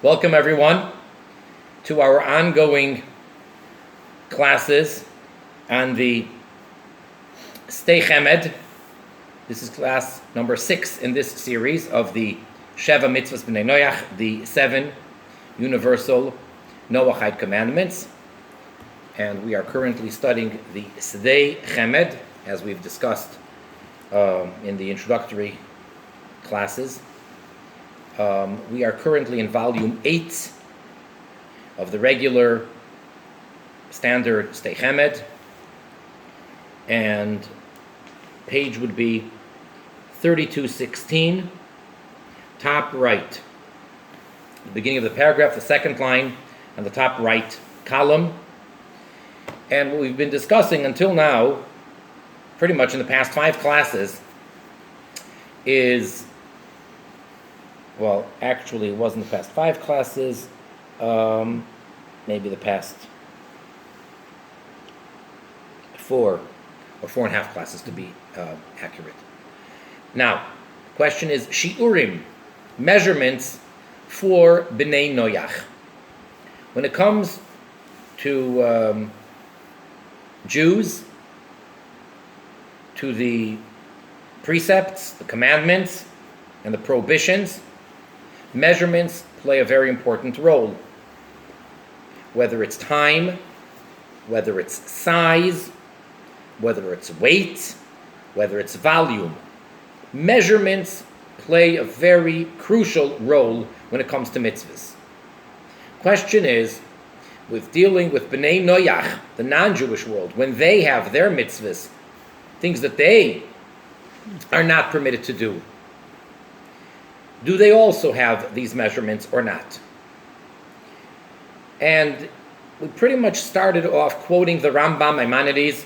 Welcome everyone to our ongoing classes on the S'dei Chemed. This is class number 6 in this series of the Sheva Mitzvahs B'nai Noach, the 7 universal Noachite commandments. And we are currently studying the S'dei Chemed, as we've discussed in the introductory classes. We are currently in volume 8 of the regular standard S'dei Chemed, and page would be 3216, top right. The beginning of the paragraph, the second line on the top right column. And what we've been discussing until now, pretty much in the past 5 classes, is, well, actually it wasn't the past 5 classes, maybe the past 4 or 4.5 classes to be accurate. Now, the question is shiurim, measurements for B'nai Noach. When it comes to Jews, to the precepts, the commandments, and the prohibitions, measurements play a very important role. Whether it's time, whether it's size, whether it's weight, whether it's volume, measurements play a very crucial role when it comes to mitzvahs. Question is, with dealing with B'nai Noach, the non-Jewish world, when they have their mitzvahs, things that they are not permitted to do they also have these measurements or not? And we pretty much started off quoting the Rambam Maimonides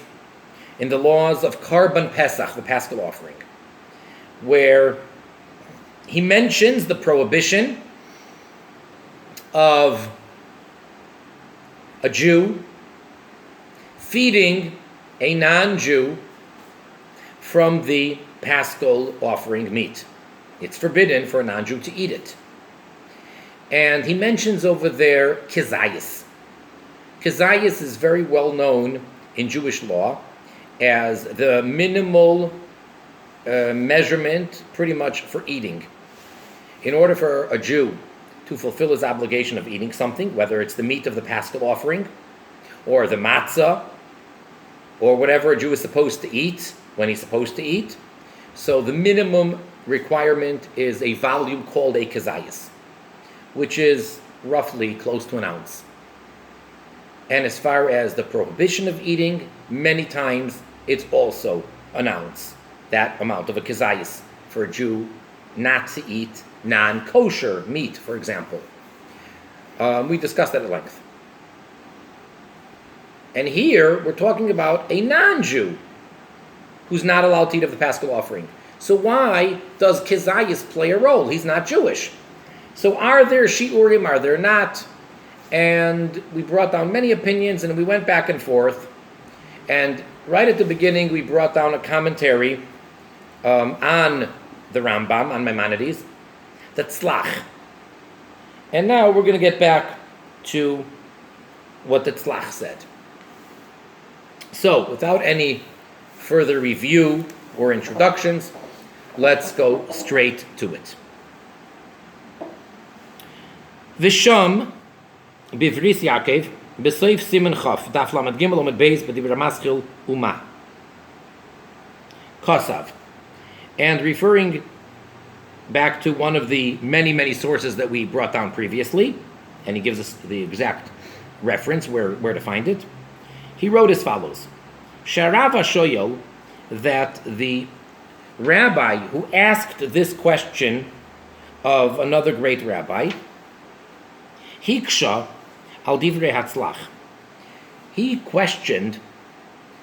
in the laws of Karban Pesach, the Paschal offering, where he mentions the prohibition of a Jew feeding a non-Jew from the Paschal offering meat. It's forbidden for a non-Jew to eat it. And he mentions over there kezayis. Kezayis is very well known in Jewish law as the minimal measurement pretty much for eating. In order for a Jew to fulfill his obligation of eating something, whether it's the meat of the Paschal offering, or the matzah, or whatever a Jew is supposed to eat when he's supposed to eat, so the minimum requirement is a volume called a kezayis, which is roughly close to an ounce. And as far as the prohibition of eating, many times it's also an ounce, that amount of a kezayis, for a Jew not to eat non-kosher meat, for example. We discussed that at length. And here we're talking about a non-Jew who's not allowed to eat of the Paschal offering. So why does kezayis play a role? He's not Jewish. So are there shiurim, are there not? And we brought down many opinions, and we went back and forth. And right at the beginning, we brought down a commentary on the Rambam, on Maimonides, the Tzlach. And now we're going to get back to what the Tzlach said. So, without any further review or introductions, let's go straight to it. Visham bivris Yaakov b'soif simen chaf daf lamed gimel omed beis b'dibra maschil uma kosav. And referring back to one of the many sources that we brought down previously, and he gives us the exact reference where to find it, he wrote as follows: Sharava shoyel, that the rabbi who asked this question of another great rabbi, Hiksha al divrei hatzlach, he questioned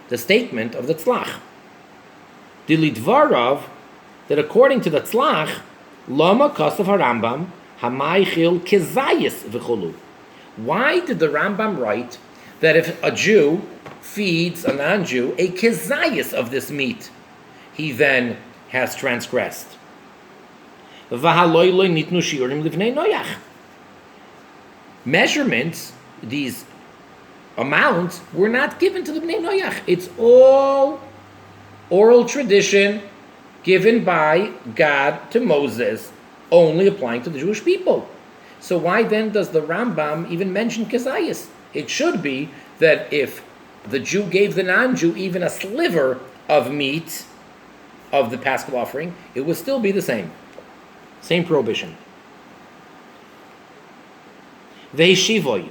the statement of the tzlach. Dilidvarav, that according to the tzlach, lama kasav harambam hamaychil kezayis v'cholu. Why did the Rambam write that if a Jew feeds a non-Jew a kezayis of this meat, he then has transgressed? measurements, these amounts, were not given to the Bnei Noach. It's all oral tradition given by God to Moses, only applying to the Jewish people. So why then does the Rambam even mention kezayis? It should be that if the Jew gave the non-Jew even a sliver of meat of the Paschal offering, it would still be the same prohibition. Ve'shivoy,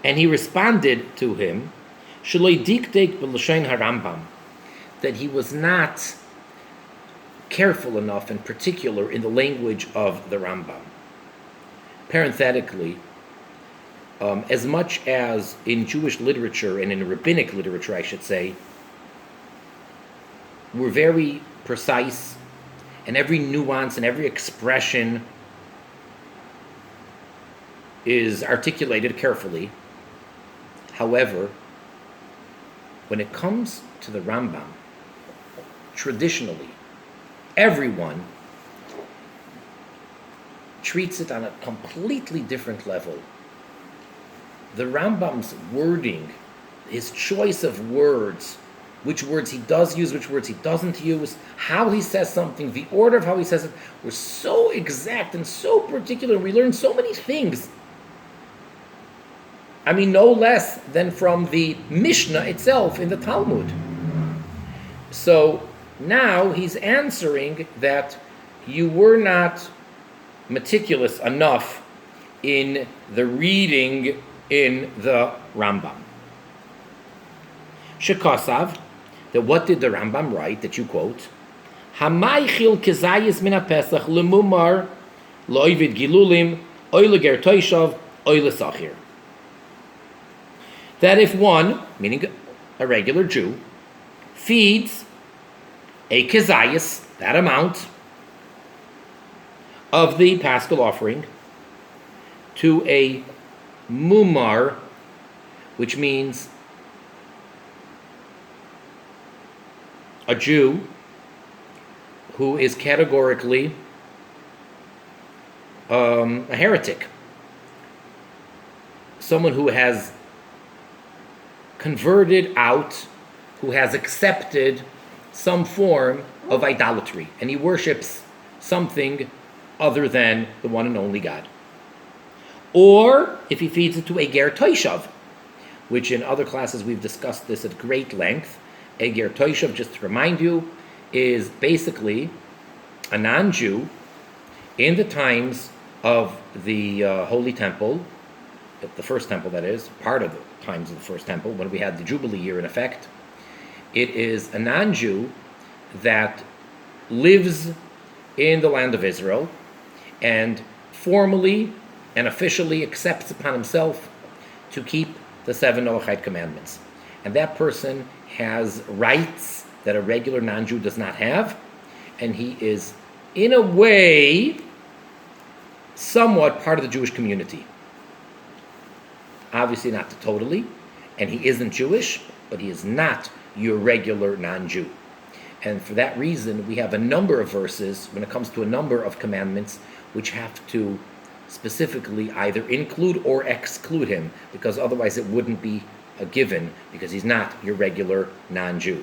and he responded to him, shloi dikdek b'lashain harambam, that he was not careful enough and particular in the language of the Rambam. Parenthetically, as much as in Jewish literature and in rabbinic literature, I should say, we're very precise, and every nuance and every expression is articulated carefully. However, when it comes to the Rambam, traditionally, everyone treats it on a completely different level. The Rambam's wording, his choice of words, which words he does use, which words he doesn't use, how he says something, the order of how he says it, were so exact and so particular. We learn so many things. I mean, no less than from the Mishnah itself in the Talmud. So now he's answering that you were not meticulous enough in the reading in the Rambam. Shekasav, that what did the Rambam write that you quote? Hamaychil kezayis min ha-pesach lemumar lo'ovid gilulim oy leger toishav oy lesachir. That if one, meaning a regular Jew, feeds a kezayis, that amount of the Paschal offering, to a mumar, which means a Jew who is categorically a heretic, someone who has converted out, who has accepted some form of idolatry, and he worships something other than the one and only God. Or if he feeds it to a ger toishav, which in other classes we've discussed this at great length. A ger toishav, just to remind you, is basically a non-Jew in the times of the Holy Temple, the first temple that is, part of the times of the first temple, when we had the Jubilee year in effect. It is a non-Jew that lives in the land of Israel and formally and officially accepts upon himself to keep the 7 Noachide commandments. And that person has rights that a regular non-Jew does not have, and he is, in a way, somewhat part of the Jewish community. Obviously not totally, and he isn't Jewish, but he is not your regular non-Jew. And for that reason, we have a number of verses, when it comes to a number of commandments, which have to specifically either include or exclude him, because otherwise it wouldn't be a given, because he's not your regular non-Jew.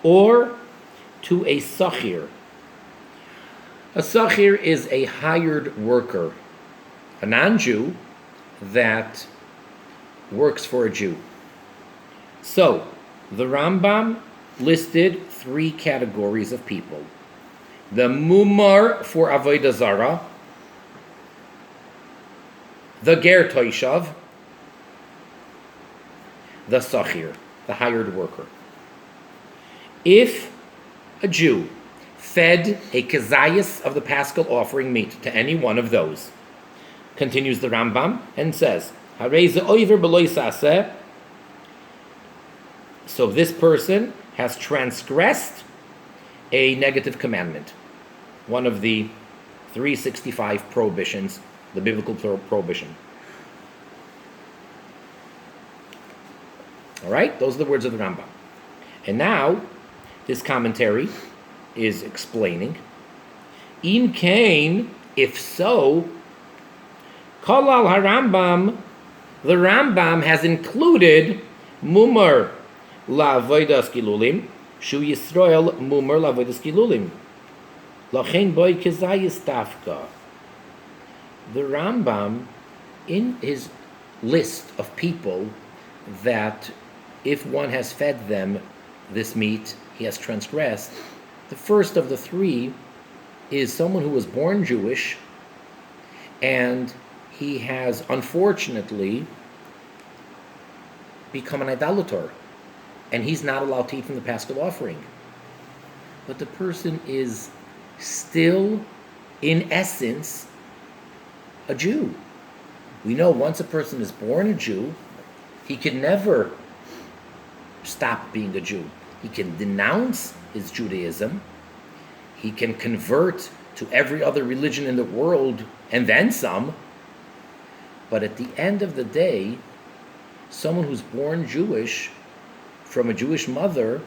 Or to a sachir. A sachir is a hired worker, a non-Jew that works for a Jew. So, the Rambam listed 3 categories of people. The mumar for avodah zara, the ger toishav, the sachir, the hired worker. If a Jew fed a kezayis of the Paschal offering meat to any one of those, continues the Rambam and says, Harei ze oiver b'lo yisaseh, so this person has transgressed a negative commandment, one of the 365 prohibitions, the biblical prohibition. All right, those are the words of the Rambam. And now, this commentary is explaining, In kain If so, Kolal HaRambam, the Rambam has included Mumar La'avodas Gilulim, Shu Yisrael Mumar La'avodas Gilulim. Lachein Boi Kezayis Tafka. The Rambam, in his list of people that if one has fed them this meat, he has transgressed, the first of the three is someone who was born Jewish and he has unfortunately become an idolater and he's not allowed to eat from the Paschal offering. But the person is still, in essence, a Jew. We know once a person is born a Jew, he can never stop being a Jew. He can denounce his Judaism. He can convert to every other religion in the world and then some. But at the end of the day, someone who's born Jewish from a Jewish mother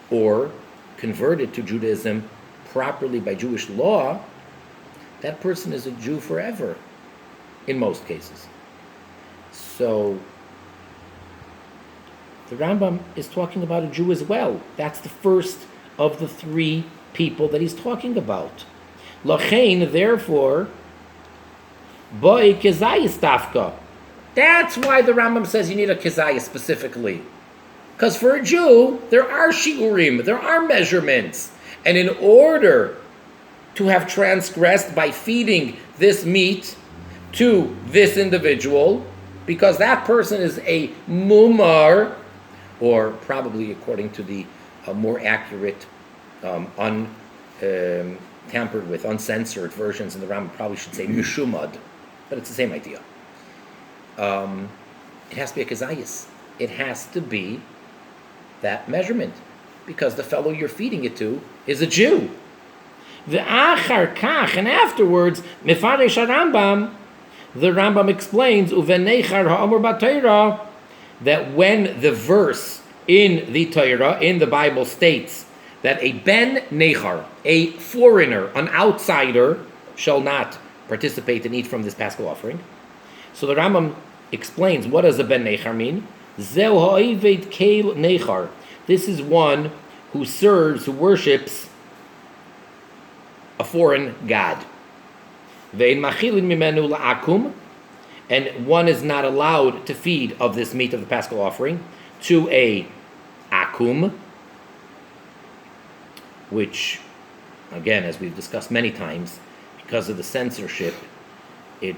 or converted to Judaism properly by Jewish law, that person is a Jew forever, in most cases. So the Rambam is talking about a Jew as well. That's the first of the three people that he's talking about. Lachein, therefore, boi kezayis tafka. That's why the Rambam says you need a kezayis specifically. Because for a Jew, there are shiurim, there are measurements. And in order to have transgressed by feeding this meat to this individual, because that person is a mumar, or probably according to the more accurate, tampered with, uncensored versions in the Rambam, probably should say mishumad, but it's the same idea. It has to be a kezayis. It has to be that measurement, because the fellow you're feeding it to is a Jew. The achar kach, and afterwards, mefaresh Rambam, the Rambam explains uvenechar ha'amur b'Torah, that when the verse in the Torah, in the Bible, states that a ben nechar, a foreigner, an outsider, shall not participate and eat from this Paschal offering. So the Rambam explains, what does a ben nechar mean? Zeu ha'ived keil nechar. This is one who serves, who worships a foreign god. Ve'in machilin mimenu la'akum, and one is not allowed to feed of this meat of the Paschal offering to a akum, which, again, as we've discussed many times, because of the censorship, it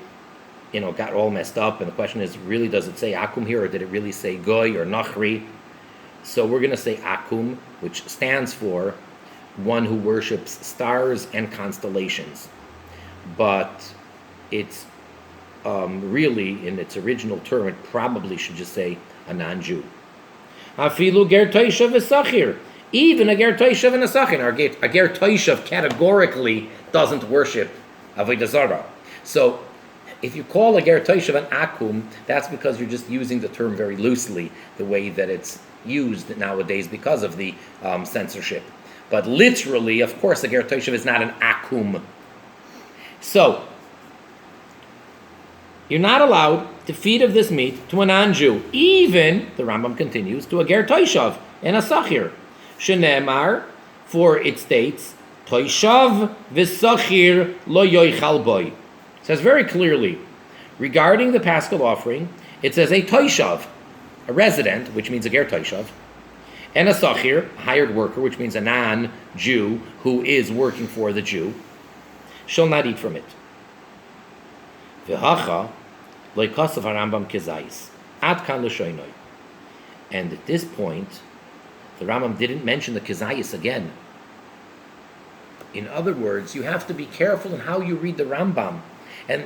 got all messed up, and the question is, really, does it say akum here, or did it really say goy or nachri? So we're going to say akum, which stands for one who worships stars and constellations. But it's really, in its original term, it probably should just say a non-Jew. Afilu ger toishav v'sachir. Even a ger toishav and a sachir. A ger toishav categorically doesn't worship avodah zarah. So if you call a ger toishav an akum, that's because you're just using the term very loosely, the way that it's used nowadays because of the censorship. But literally, of course, a ger toishav is not an akum. So you're not allowed to feed of this meat to a non-Jew, even, the Rambam continues, to a ger toishav and a sachir. Shenemar, for it states, toishav v'sachir lo yoichal boy. It says very clearly, regarding the Paschal offering, it says a toishav, a resident, which means a ger toishav, and a sachir, hired worker, which means a non-Jew who is working for the Jew, shall not eat from it. V'hacha loikasav harambam kezayis ad kan l'shoinoi. And at this point, the Rambam didn't mention the kezayis again. In other words, you have to be careful in how you read the Rambam. And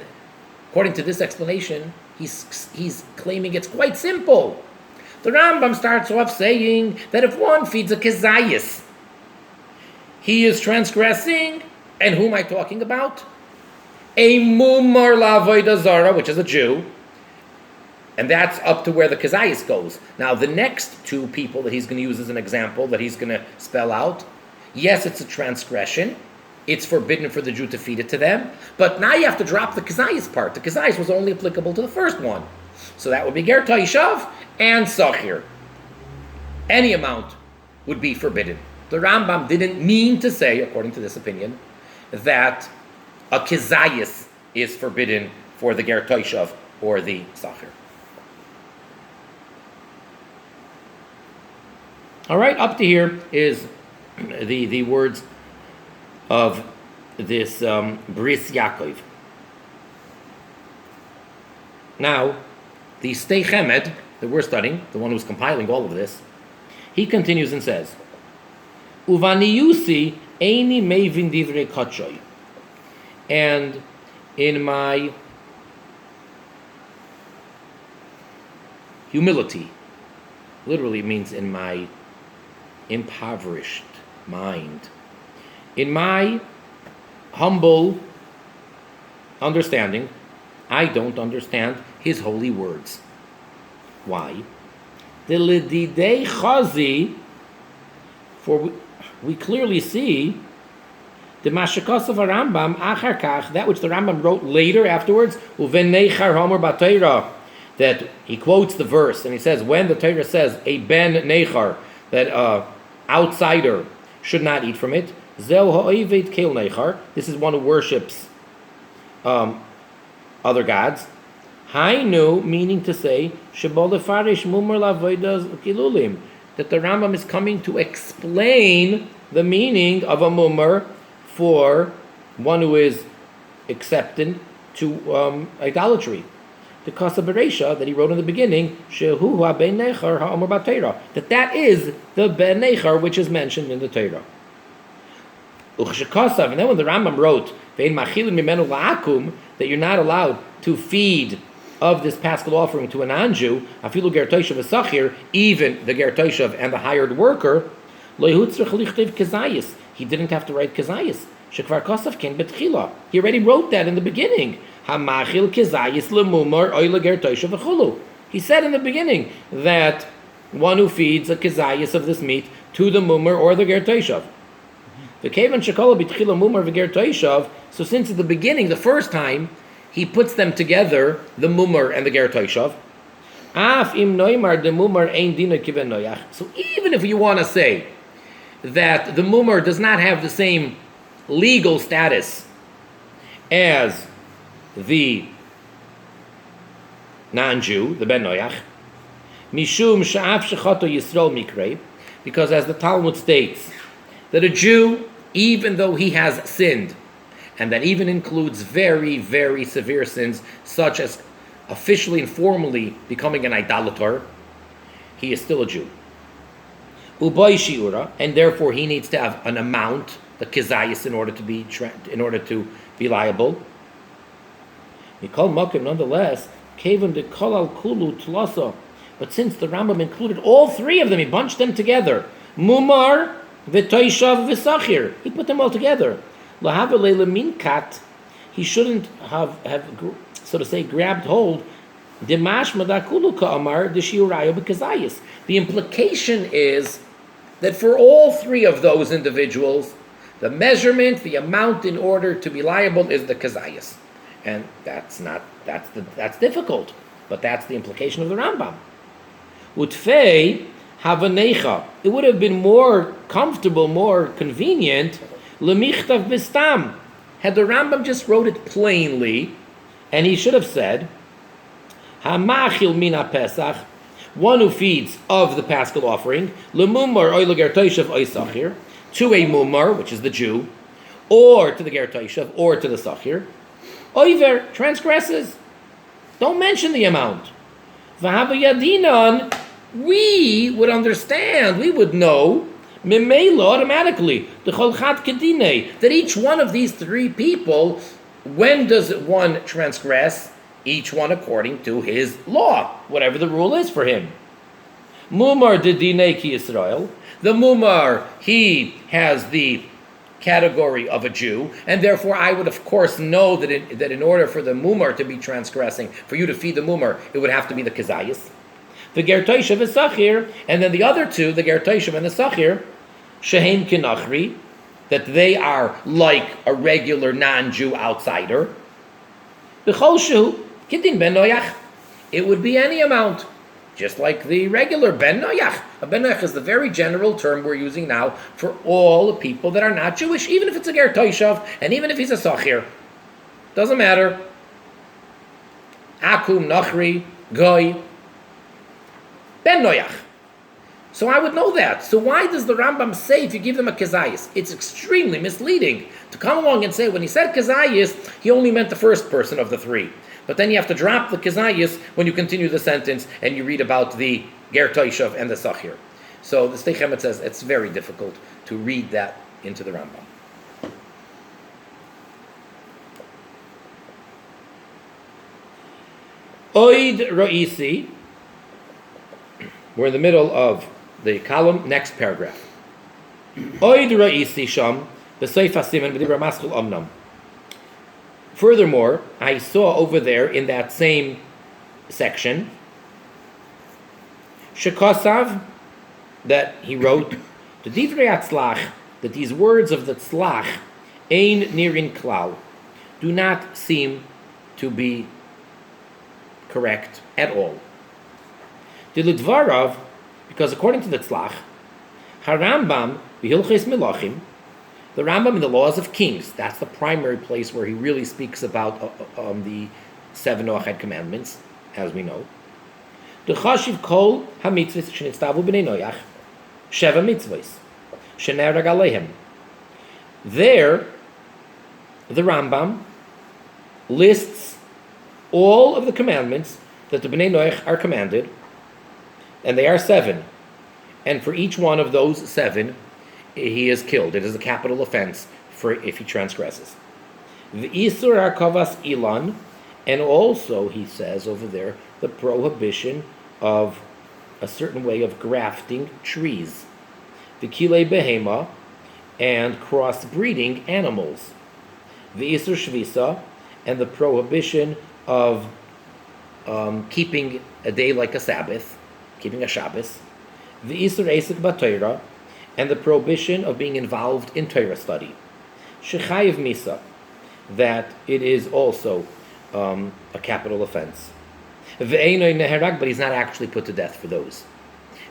according to this explanation, he's claiming it's quite simple. The Rambam starts off saying that if one feeds a kezayis, he is transgressing. And who am I talking about? A mumar la'avodah zarah, which is a Jew. And that's up to where the kezayis goes. Now, the next two people that he's going to use as an example, that he's going to spell out, yes, it's a transgression, it's forbidden for the Jew to feed it to them. But now you have to drop the kazayis part. The kazayis was only applicable to the first one. So that would be ger taishav and sachir. Any amount would be forbidden. The Rambam didn't mean to say, according to this opinion, that a kazayis is forbidden for the ger taishav or the sachir. All right, up to here is the words of this Bris Yaakov. Now, the S'dei Chemed that we're studying, the one who's compiling all of this, he continues and says, Uvaniyusi eini mevin divrei katshoy. And in my humility, literally means in my impoverished mind, in my humble understanding, I don't understand his holy words. Why? The lididei chazi, for we clearly see the mashakos of a Rambam achar kach, that which the Rambam wrote later afterwards, uven nechar homer b'Torah, that he quotes the verse and he says when the Torah says a ben nechar, that outsider should not eat from it. Zeu ha'oived kel nechar. This is one who worships other gods. Hainu, meaning to say, shebol lefarish mumar lavodas kilulim, that the Rambam is coming to explain the meaning of a mumar for one who is acceptant to idolatry. The Kasa Bereisha that he wrote in the beginning, Shehu ha'ben nechar ha'omer b'Torah, that is the ben nechar which is mentioned in the Torah. And then when the Rambam wrote, Ve'in machilim mimenu la'akum, that you're not allowed to feed of this paschal offering to a non-Jew, afilu ger toshav v'sachir, even the ger toshav and the hired worker, lo yihutzrich lichtiv kezayis, he didn't have to write kezayis. Shekvar kosav ken betchila, he already wrote that in the beginning. Hamachil kezayis lemumar oile ger toshav v'chulu. He said in the beginning that one who feeds a kezayis of this meat to the mumar or the ger toshav. V'kevan shekola betchila mumar v'ger toshav. So since at the beginning, the first time, he puts them together, the mumar and the ger toshav. Af im noimar de mumar ein dina kiven noyach. So even if you want to say that the mumar does not have the same legal status as the non-Jew, the ben noyach, mishum sha'af shechato yisrael mikrei, because as the Talmud states, that a Jew, even though he has sinned, and that even includes very, very severe sins, such as officially and formally becoming an idolater, he is still a Jew. Uboy shiura, and therefore he needs to have an amount, the kezayis, in order to be liable. Mikol makom, nonetheless, kevin de kolal kulu tlasa. But since the Rambam included all three of them, he bunched them together. Mumar, v'toishav, v'sachir. He put them all together. Lahavale leminkat. He shouldn't have so to say grabbed hold. Dimash madakulu ka'amar d'shiurayo b'kazayis. The implication is that for all three of those individuals, the measurement, the amount in order to be liable is the kazayis, and that's difficult, but that's the implication of the Rambam. Utfei havanecha. It would have been more comfortable, more convenient, lemichtav bistam, had the Rambam just wrote it plainly, and he should have said, hamachil mina pesach, one who feeds of the paschal offering, lemumar oil ger toshav oisachir, to a mumar, which is the Jew, or to the ger toshav, or to the sachir, oiver, transgresses. Don't mention the amount. V'hava yadinan, we would understand, we would know, mimela, automatically, the cholchat kedine, that each one of these three people, when does one transgress? Each one according to his law, whatever the rule is for him. Mumar dedine ki Yisrael. The mumar, he has the category of a Jew, and therefore I would of course know that in order for the mumar to be transgressing, for you to feed the mumar, it would have to be the kezayis. The ger toshav is sachir, and then the other two, the ger toshav and the sachir, shehem kinachri, that they are like a regular non-Jew outsider, b'chol shehu kidin ben noyach, it would be any amount, just like the regular ben noyach. A ben noyach is the very general term we're using now for all the people that are not Jewish, even if it's a ger toishav, and even if he's a sachir. Doesn't matter. Akum, Nachri, Goy, Ben Noyach. So I would know that. So why does the Rambam say if you give them a kezayis? It's extremely misleading to come along and say when he said kezayis, he only meant the first person of the three. But then you have to drop the kezayis when you continue the sentence and you read about the ger toishav and the sachir. So the S'dei Chemed says it's very difficult to read that into the Rambam. Oid Ra'isi, we're in the middle of the column, next paragraph. Oid Ra'isi Sham, B'Seif HaSiman B'Dibra Maschil Omnam. Furthermore, I saw over there in that same section, Shekosav, that he wrote, the Divrei Atzlach, that these words of the Tzlach, Ein Nirin Klau, do not seem to be correct at all. Dilidvarav, because according to the Tzlach, Harambam v'Hilchos Melachim, the Rambam in the Laws of Kings, that's the primary place where he really speaks about the 7 Noachide commandments, as we know. The Chashiv Kol HaMitzvos Shenitztavu B'nei Noach, Sheva Mitzvos, Shenerag Alehem. There, the Rambam lists all of the commandments that the Bnei Noach are commanded, and they are 7. And for each one of those 7, he is killed. It is a capital offense for if he transgresses. The Isur HaKavas Ilan, and also, he says over there, the prohibition of a certain way of grafting trees. The Kilei Behema, and crossbreeding animals. The Isur Shvisa, and the prohibition of keeping a day like a Sabbath, keeping a Shabbos, the Isur Esek B'Torah, and the prohibition of being involved in Torah study. Shechayiv Misa, that it is also a capital offense. Ve'enoi Neherag, but he's not actually put to death for those.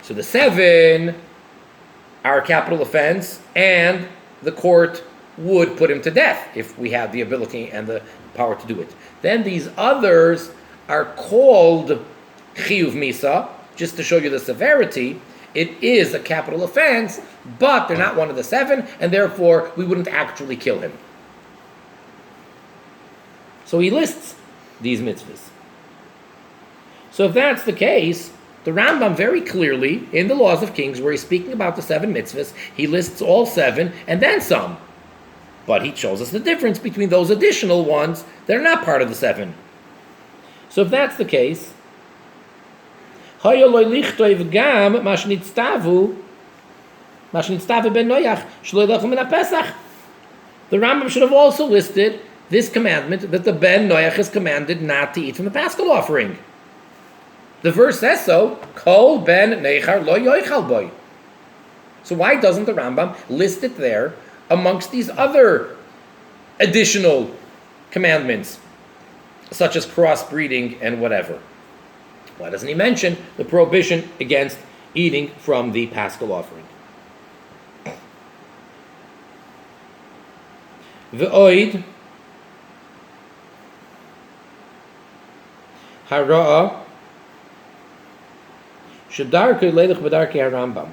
So the 7 are a capital offense, and the court would put him to death if we had the ability and the power to do it. Then these others are called chiyuv misa, just to show you the severity. It is a capital offense, but they're not one of the 7, and therefore we wouldn't actually kill him. So he lists these mitzvahs. So if that's the case, the Rambam very clearly, in the Laws of Kings, where he's speaking about the 7 mitzvahs, he lists all 7 and then some. But he shows us the difference between those additional ones that are not part of the 7. So if that's the case, the Rambam should have also listed this commandment that the Ben Noach is commanded not to eat from the Paschal offering. The verse says so, Kol Ben Nechar Lo Yoichal Boy. So why doesn't the Rambam list it there amongst these other additional commandments, such as crossbreeding and whatever? Why doesn't he mention the prohibition against eating from the Paschal offering? V'oid hara'a shedarkei leilach b'darkei harambam.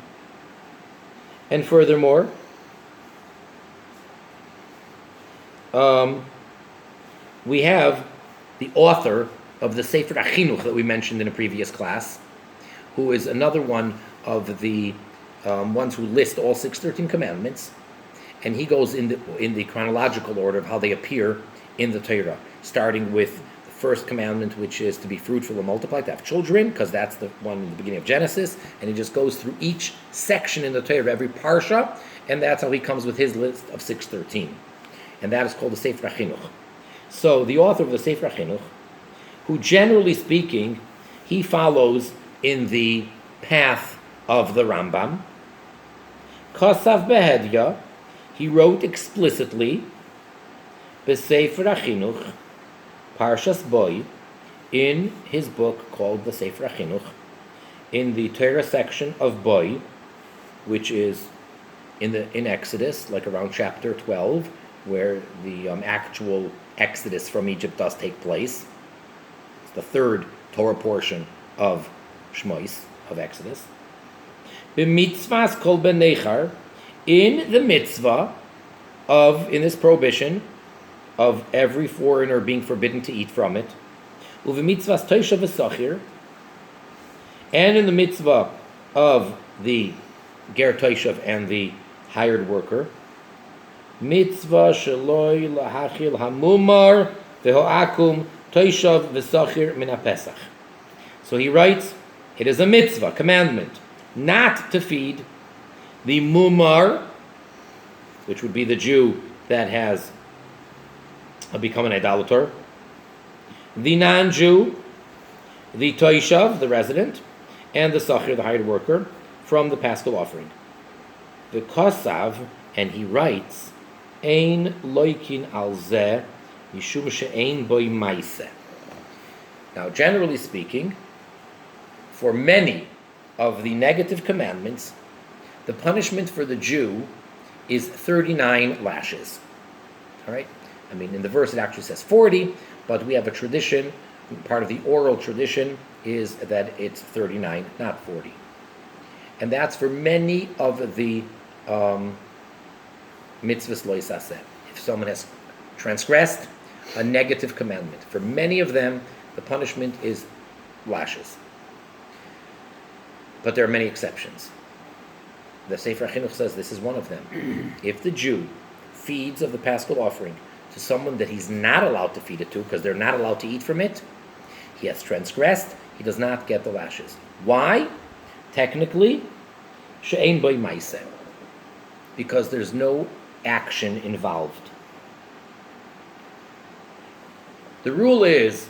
And furthermore, we have the author of the Sefer HaChinuch that we mentioned in a previous class, who is another one of the ones who list all 613 commandments, and he goes in the chronological order of how they appear in the Torah, starting with the first commandment, which is to be fruitful and multiply, to have children, because that's the one in the beginning of Genesis, and he just goes through each section in the Torah, every parsha, and that's how he comes with his list of 613. And that is called the Sefer HaChinuch. So the author of the Sefer HaChinuch, who generally speaking, he follows in the path of the Rambam, Kosav Behedya, he wrote explicitly, B'Sefer HaChinuch, Parshas Boy, in his book called the Sefer HaChinuch, in the Torah section of Boy, which is in Exodus, like around chapter 12, where the actual Exodus from Egypt does take place. It's the third Torah portion of Shmois, of Exodus. B'mitzvahs kol ben nechar, in the mitzvah of, in this prohibition of every foreigner being forbidden to eat from it, uv'mitzvahs toishav v'sachir, and in the mitzvah of the ger toishav and the hired worker, mitzvah sheloi lahachil hamumar v'ho'akum toishav v'sachir min ha'pesach. So he writes, it is a mitzvah, commandment, not to feed the mumar, which would be the Jew that has become an idolater, the non-Jew, the toishav, the resident, and the sachir, the hired worker, from the paschal offering. The kosav, and he writes, ein loikin al zeh mishum she'ein boi maiseh. Now, generally speaking, for many of the negative commandments, the punishment for the Jew is 39 lashes. All right? I mean, in the verse it actually says 40, but we have a tradition, part of the oral tradition is that it's 39, not 40. And that's for many of the mitzvahs lo yisaseh. If someone has transgressed a negative commandment, for many of them, the punishment is lashes. But there are many exceptions. The Sefer HaChinuch says this is one of them. If the Jew feeds of the paschal offering to someone that he's not allowed to feed it to, because they're not allowed to eat from it, he has transgressed, he does not get the lashes. Why? Technically, she'ein boi maiseh, because there's no action involved. The rule is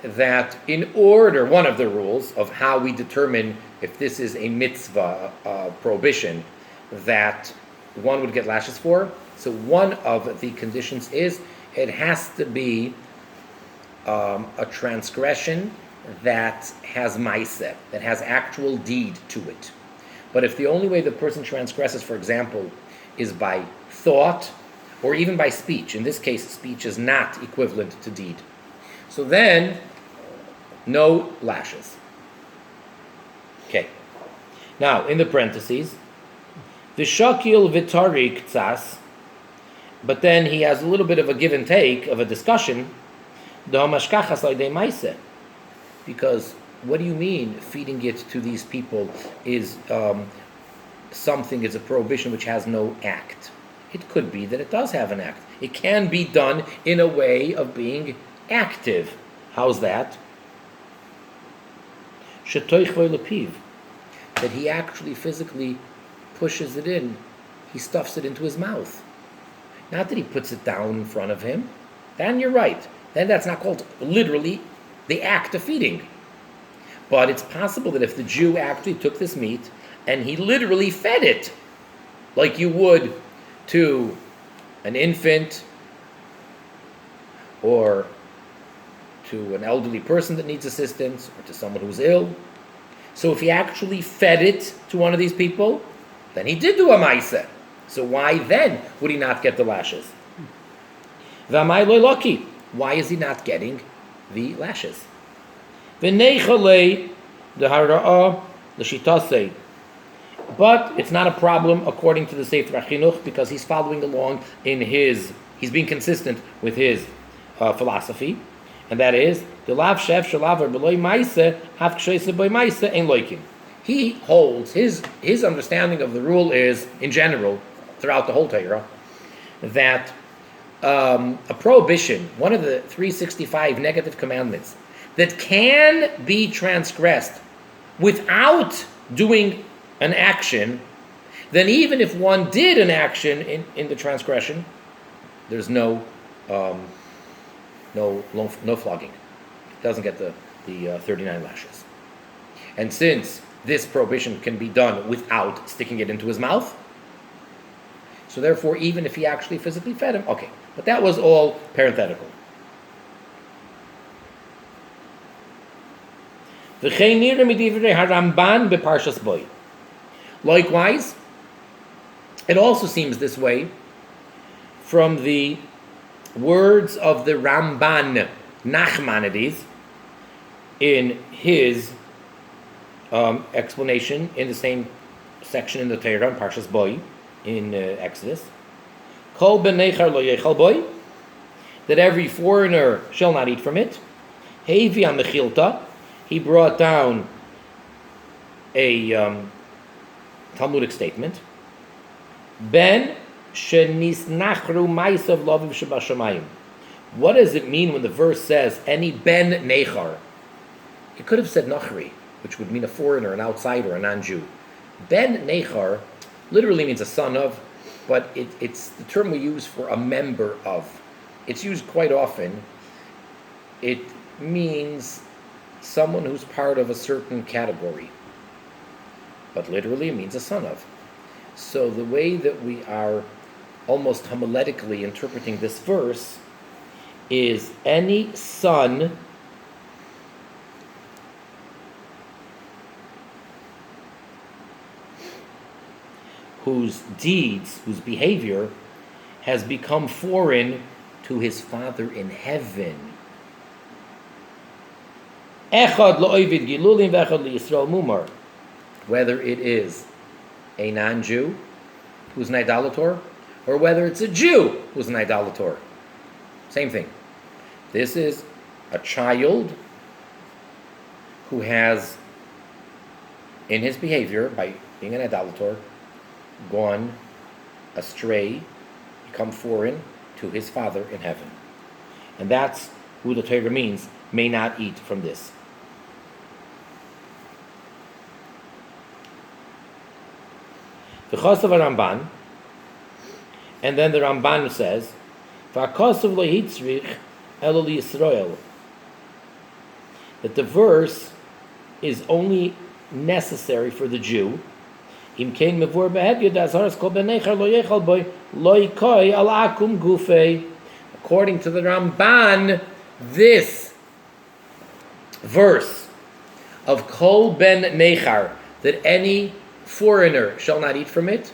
that in order, one of the rules of how we determine if this is a mitzvah prohibition that one would get lashes for, so one of the conditions is it has to be a transgression that has maiseh, that has actual deed to it. But if the only way the person transgresses, for example, is by thought or even by speech, in this case speech is not equivalent to deed, so then no lashes. Okay. Now, in the parentheses, the shakil v'tari ktsas, but then he has a little bit of a give and take of a discussion, because what do you mean feeding it to these people is something, is a prohibition which has no act? It could be that it does have an act. It can be done in a way of being active. How's that? That he actually physically pushes it in. He stuffs it into his mouth. Not that he puts it down in front of him. Then you're right. Then that's not called literally the act of feeding. But it's possible that if the Jew actually took this meat and he literally fed it, like you would to an infant or to an elderly person that needs assistance or to someone who's ill. So if he actually fed it to one of these people, then he did do a maiseh. So why then would he not get the lashes? V'amai lo loki. Why is he not getting the lashes? V'neichale the hara'ah the shitasei. But it's not a problem according to the Sefer HaChinuch, because he's following along in he's being consistent with his philosophy, and that is the lav shef shalaver beloy maiseh haf ksheise boy maiseh ein loikin. He holds his understanding of the rule is, in general, throughout the whole Torah, that a prohibition, one of the 365 negative commandments, that can be transgressed without doing an action, then even if one did an action in the transgression, there's no flogging. It doesn't get the 39 lashes. And since this prohibition can be done without sticking it into his mouth, So therefore, even if he actually physically fed him, okay. But that was all parenthetical. Likewise, it also seems this way from the words of the Ramban Nachmanides in his explanation in the same section in the Torah, Parshas Boi, in Exodus. Kol ben nechar lo yechal boi, that every foreigner shall not eat from it. Hevi amechilta, he brought down a Talmudic statement. Ben shenisnachru maisav laviv shebashamayim. What does it mean when the verse says any ben nechar? It could have said nachri, which would mean a foreigner, an outsider, a non-Jew. Ben nechar literally means a son of, but it's the term we use for a member of. It's used quite often. It means someone who's part of a certain category, but literally it means a son of. So the way that we are almost homiletically interpreting this verse is any son whose deeds, whose behavior has become foreign to his Father in heaven. Whether it is a non-Jew who's an idolator, or whether it's a Jew who's an idolator. Same thing. This is a child who has, in his behavior, by being an idolator, gone astray, become foreign to his Father in heaven. And that's who the Torah means, may not eat from this. V'chosav Ramban, and then the Ramban says, V'chosav lo hitzrich elo liYisrael, that the verse is only necessary for the Jew. Im kein mevur behedyud azharas kol benechar lo yechal boy lo yikoi al akum gufei. According to the Ramban, this verse of kol ben nechar, that any foreigner shall not eat from it,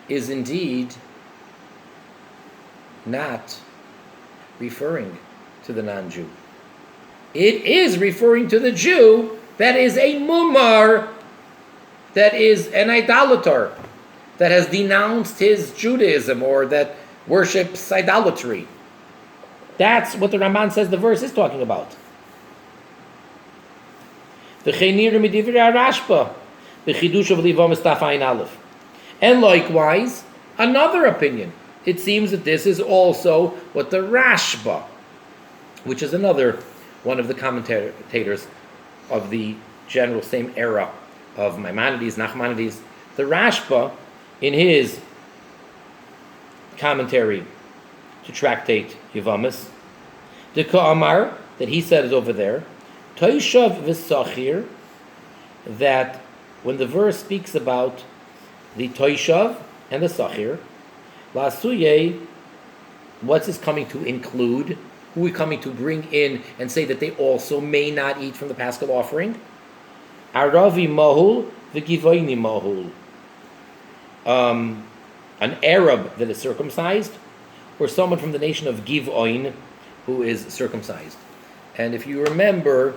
is indeed not referring to the non-Jew. It is referring to the Jew that is a mumar, that is an idolater, that has denounced his Judaism or that worships idolatry. That's what the Ramban says the verse is talking about. And likewise, another opinion. It seems that this is also what the Rashba, which is another one of the commentators of the general same era of Maimonides, Nachmanides, the Rashba, in his commentary to tractate Yevamis, the Ka'amar, that he said is over there, Toishav v'sachir, that when the verse speaks about the Toishav and the Sachir, La'asuye, what's this coming to include? Who are we coming to bring in and say that they also may not eat from the Paschal offering? Aravi mahul v'givoini mahul. An Arab that is circumcised, or someone from the nation of Givoin who is circumcised. And if you remember,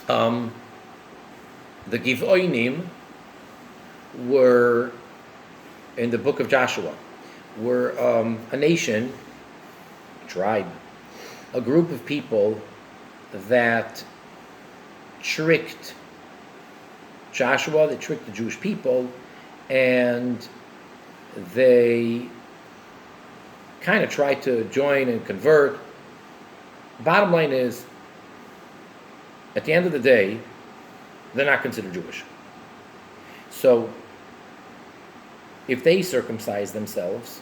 the Givoinim were, in the book of Joshua, were a nation, a tribe, a group of people that tricked Joshua, they tricked the Jewish people, and they kind of tried to join and convert. Bottom line is, at the end of the day, they're not considered Jewish. So, if they circumcise themselves,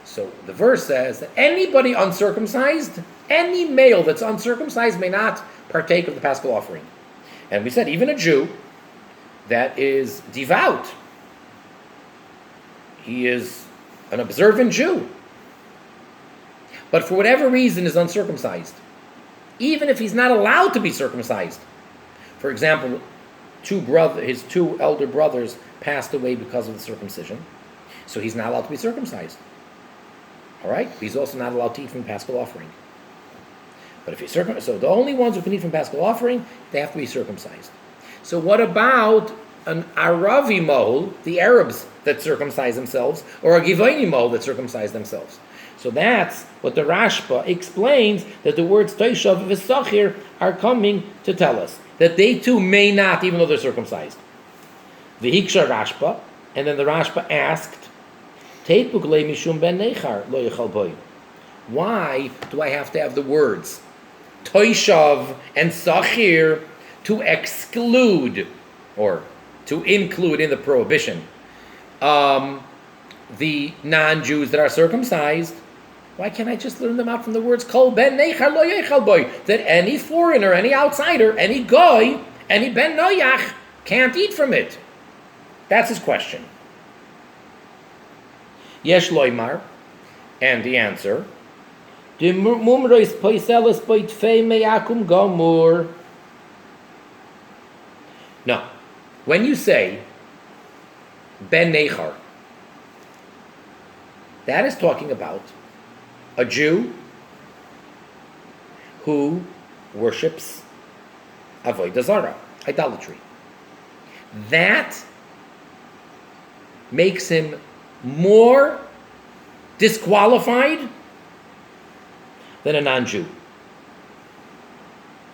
so the verse says that anybody uncircumcised, any male that's uncircumcised may not partake of the Paschal offering. And we said even a Jew that is devout, he is an observant Jew, but for whatever reason is uncircumcised, even if he's not allowed to be circumcised. For example, his two elder brothers passed away because of the circumcision, so he's not allowed to be circumcised. All right? He's also not allowed to eat from the Paschal offering. But if he's circumcised, so the only ones who can eat from Paschal offering, they have to be circumcised. So what about an Aravi mohel, the Arabs that circumcise themselves, or a Givaini mohel that circumcise themselves? So that's what the Rashba explains, that the words Toishav v'Sachir are coming to tell us that they too may not, even though they're circumcised. The Hiksha Rashba, and then the Rashba asked, Teipuk le mishum ben nechar lo yechal boy. Why do I have to have the words Toishav and Sachir to exclude, or to include in the prohibition, the non-Jews that are circumcised? Why can't I just learn them out from the words Kol ben nechar lo yechal boy, that any foreigner, any outsider, any goy, any ben noyach can't eat from it? That's his question. Yesh loymar, and the answer, De mumrois poiselis boitfei meyakum gomur. No, when you say ben nechar, that is talking about a Jew who worships avodah zarah, idolatry. That makes him more disqualified than a non-Jew.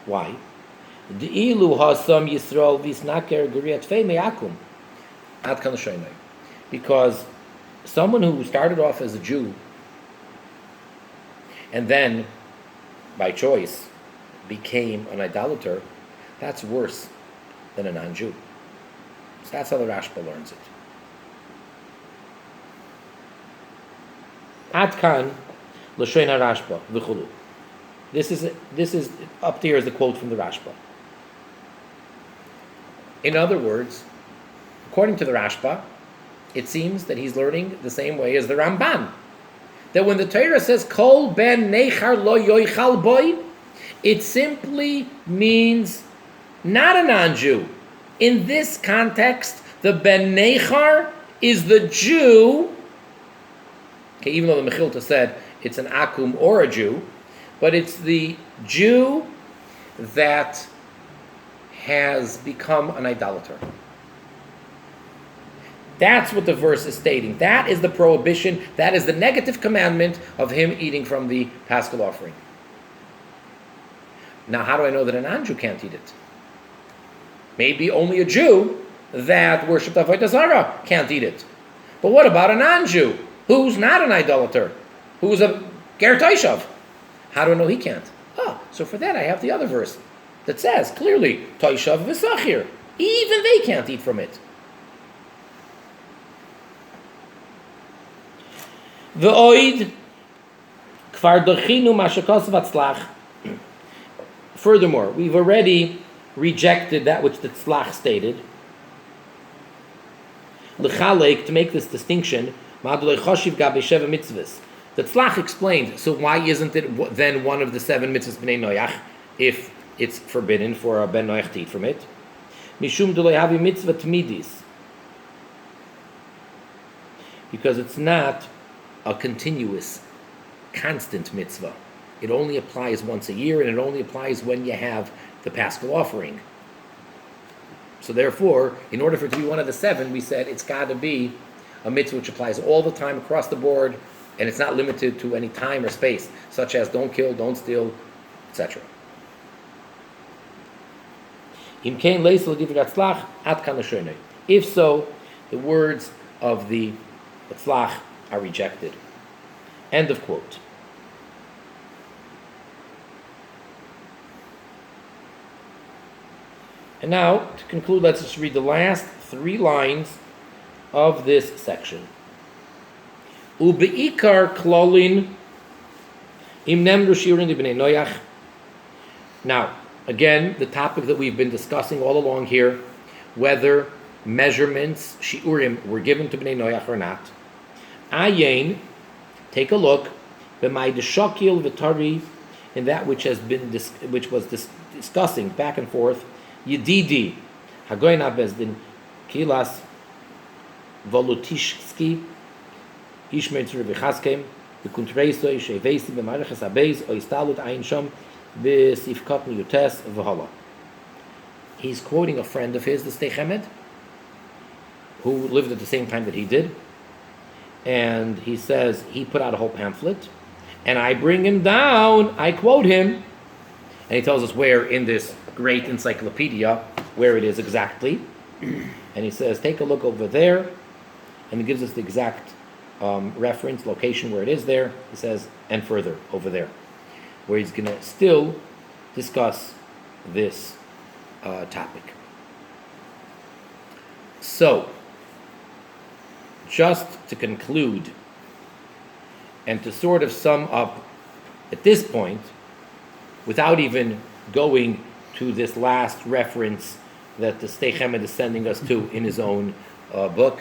Why? Because someone who started off as a Jew and then, by choice, became an idolater, that's worse than a non-Jew. So that's how the Rashba learns it. Atkan l'shein Rashba v'chulu. This is up there is the quote from the Rashba. In other words, according to the Rashba, it seems that he's learning the same way as the Ramban. That when the Torah says Kol ben nechar lo yoichal boy, it simply means not a non-Jew. In this context, the ben nechar is the Jew. Okay, even though the Mechilta said it's an akum or a Jew, but it's the Jew that has become an idolater. That's what the verse is stating. That is the prohibition. That is the negative commandment of him eating from the Paschal offering. Now, how do I know that a non-Jew can't eat it? Maybe only a Jew that worshipped avodah zarah can't eat it. But what about a non-Jew who's not an idolater, who's a ger toishav? How do I know he can't? So for that I have the other verse that says clearly, toishav v'sachir. Even they can't eat from it. V'oid kvar dochinu mashakos v'atzlach. Furthermore, we've already rejected that which the tzlach stated. L'chalek, to make this distinction, ma'adulei choshiv gabe sheva mitzvahs. The tzlach explained, so why isn't it then one of the 7 mitzvahs b'nei noyach if it's forbidden for a ben noyach to eat from it? Mishum d'lo havi mitzvah tmidis. Because it's not a continuous, constant mitzvah. It only applies once a year, and it only applies when you have the Paschal offering. So therefore, in order for it to be one of the 7, we said it's got to be a mitzvah which applies all the time across the board, and it's not limited to any time or space, such as don't kill, don't steal, etc. If so, the words of the tzlach are rejected. End of quote. And now, to conclude, let's just read the last 3 lines of this section. Ubeikar klolin imnem rushirin ibnei noyach. Now, again, the topic that we've been discussing all along here, whether measurements, shiurim, were given to bnei noyach or not. Ayin, take a look, b'may deshakil v'tari, in that which has been discussing back and forth, Yedidi, Hagoyna Bezdin, Kilas, Volutishski, Ishmet Rabbi Chaskem, V'kuntreiso, Shevesi, B'marechas Abeis, Oistalut Ayin Shom, B'sifkat Miyutes, V'hala. He's quoting a friend of his, the S'dei Chemed, who lived at the same time that he did, and he says he put out a whole pamphlet, and I bring him down, I quote him, and he tells us where in this great encyclopedia, where it is exactly, and he says, take a look over there, and he gives us the exact reference, location where it is there. He says, and further, over there, where he's going to still discuss this topic. So, just to conclude, and to sort of sum up at this point, without even going to this last reference that the S'dei Chemed is sending us to in his own book,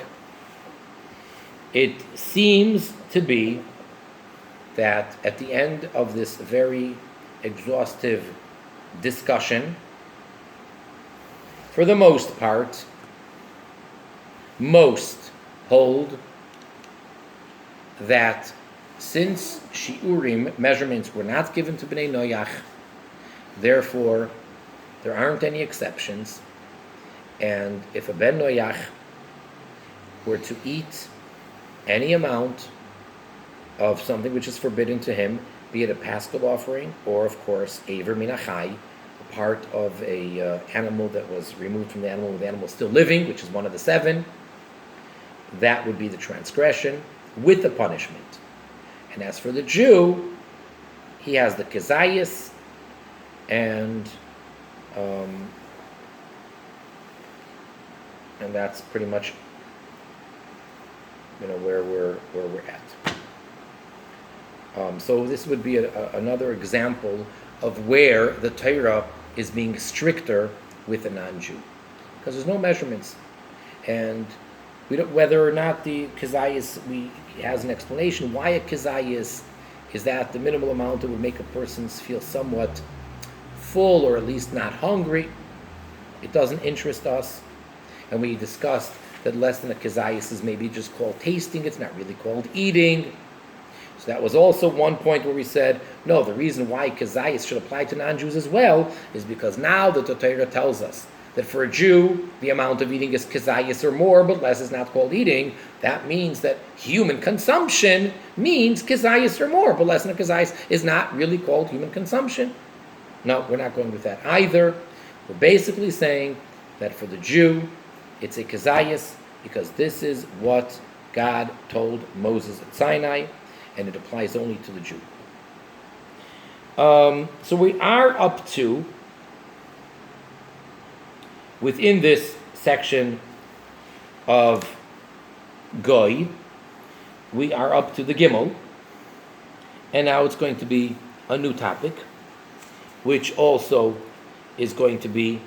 it seems to be that at the end of this very exhaustive discussion, for the most part, most hold that since shiurim, measurements, were not given to Bnei Noach, therefore there aren't any exceptions, and if a Ben Noach were to eat any amount of something which is forbidden to him, be it a paschal offering or, of course, aver min hachai, a part of a animal that was removed from the animal with the animal still living, which is one of the seven, that would be the transgression with the punishment. And as for the Jew, he has the kezayis, and that's pretty much where we're at. So this would be another example of where the Torah is being stricter with a non-Jew, because there's no measurements, and we don't, whether or not the kezayis has an explanation why a kezayis is that the minimal amount that would make a person feel somewhat full or at least not hungry. It doesn't interest us, and we discussed that less than a kezayis is maybe just called tasting, it's not really called eating. So that was also one point where we said, no, the reason why kezayis should apply to non-Jews as well is because now that the Torah tells us that for a Jew, the amount of eating is kezayis or more, but less is not called eating. That means that human consumption means kezayis or more, but less than a kezayis is not really called human consumption. No, we're not going with that either. We're basically saying that for the Jew, it's a kezayis because this is what God told Moses at Sinai, and it applies only to the Jew. So we are up to, within this section of Goy, we are up to the Gimel, and now it's going to be a new topic, which also is going to be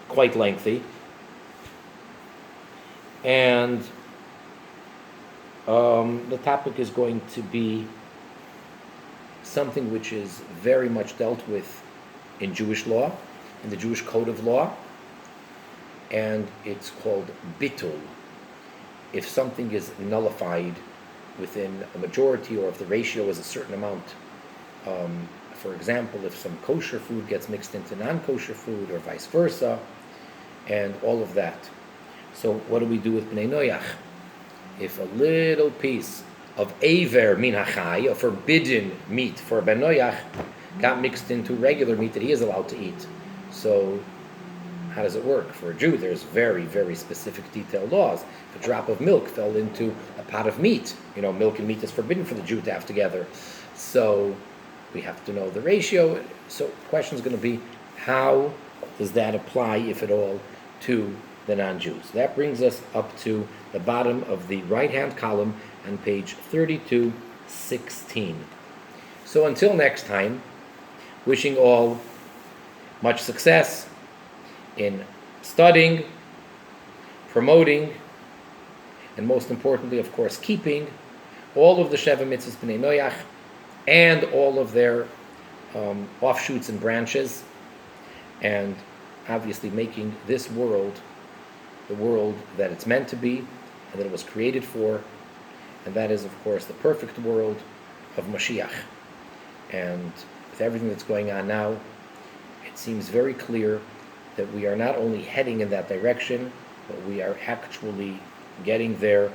quite lengthy. And the topic is going to be something which is very much dealt with in Jewish law, in the Jewish code of law, and it's called bitul. If something is nullified within a majority, or if the ratio is a certain amount, for example, if some kosher food gets mixed into non-kosher food, or vice versa, and all of that. So what do we do with Bnei Noach? If a little piece of aver min hachai, a forbidden meat for Ben Noach, got mixed into regular meat that he is allowed to eat, so how does it work? For a Jew, there's very, very specific detailed laws. If a drop of milk fell into a pot of meat, milk and meat is forbidden for the Jew to have together. So we have to know the ratio. So the question is going to be, how does that apply, if at all, to the non-Jews? That brings us up to the bottom of the right-hand column on page 3216. So until next time, wishing all much success in studying, promoting, and most importantly, of course, keeping all of the Sheva Mitzvahs B'nai Noach, and all of their offshoots and branches, and obviously making this world the world that it's meant to be and that it was created for, and that is, of course, the perfect world of Mashiach. And with everything that's going on now, it seems very clear that we are not only heading in that direction, but we are actually getting there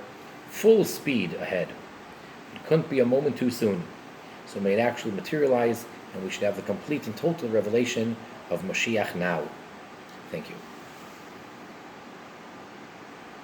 full speed ahead. It couldn't be a moment too soon. So may it actually materialize, and we should have the complete and total revelation of Mashiach now. Thank you.